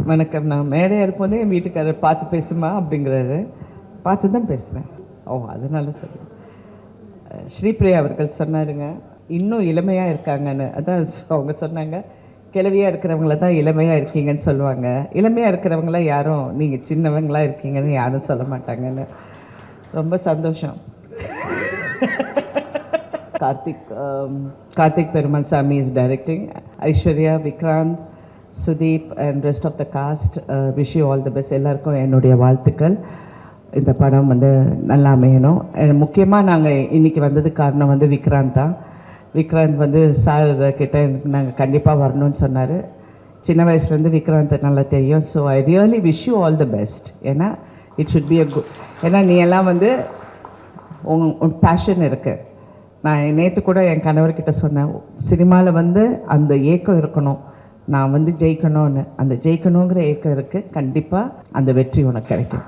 வணக்கம். நான் மேடையாக இருப்போதே என் வீட்டுக்காரர் பார்த்து பேசுமா அப்படிங்கிறாரு. பார்த்து தான் பேசுகிறேன். அதனால சொல்லுங்கள். ஸ்ரீபிரியா அவர்கள் சொன்னாருங்க, இன்னும் இளமையாக இருக்காங்கன்னு. அதான் அவங்க சொன்னாங்க, கிழவியாக இருக்கிறவங்கள தான் இளமையாக இருக்கீங்கன்னு சொல்லுவாங்க. இளமையாக இருக்கிறவங்கள யாரும் நீங்கள் சின்னவங்களாக இருக்கீங்கன்னு யாரும் சொல்ல மாட்டாங்கன்னு. ரொம்ப சந்தோஷம். Karthik Perumalsamy is directing. Aishwarya, Vikrant, Sudeep and rest of the cast, wish you all the best. எல்லாருக்கும் என்னுடைய வாழ்த்துக்கள். இந்த படம் வந்து நல்லா அமையணும். முக்கியமாக நாங்கள் இன்றைக்கி வந்ததுக்கு காரணம் வந்து விக்ராந்த் தான். விக்ராந்த் வந்து சார் கிட்ட நாங்கள் கண்டிப்பாக வரணும்னு சொன்னார். சின்ன வயசுலேருந்து விக்ராந்த் நல்லா தெரியும். So I really wish you all the best. ஏன்னா இட் ஷுட் பி ஏன்னா நீ எல்லாம் வந்து உன் பேஷன் இருக்குது. நான் நேற்று கூட என் கணவர்கிட்ட சொன்னேன், சினிமாவில் வந்து அந்த ஏக்கம் இருக்கணும், நான் வந்து ஜெயிக்கணும்னு. அந்த ஜெயிக்கணுங்கிற ஏக்கம் இருக்குது. கண்டிப்பாக அந்த வெற்றி உனக்கு கிடைக்கும்.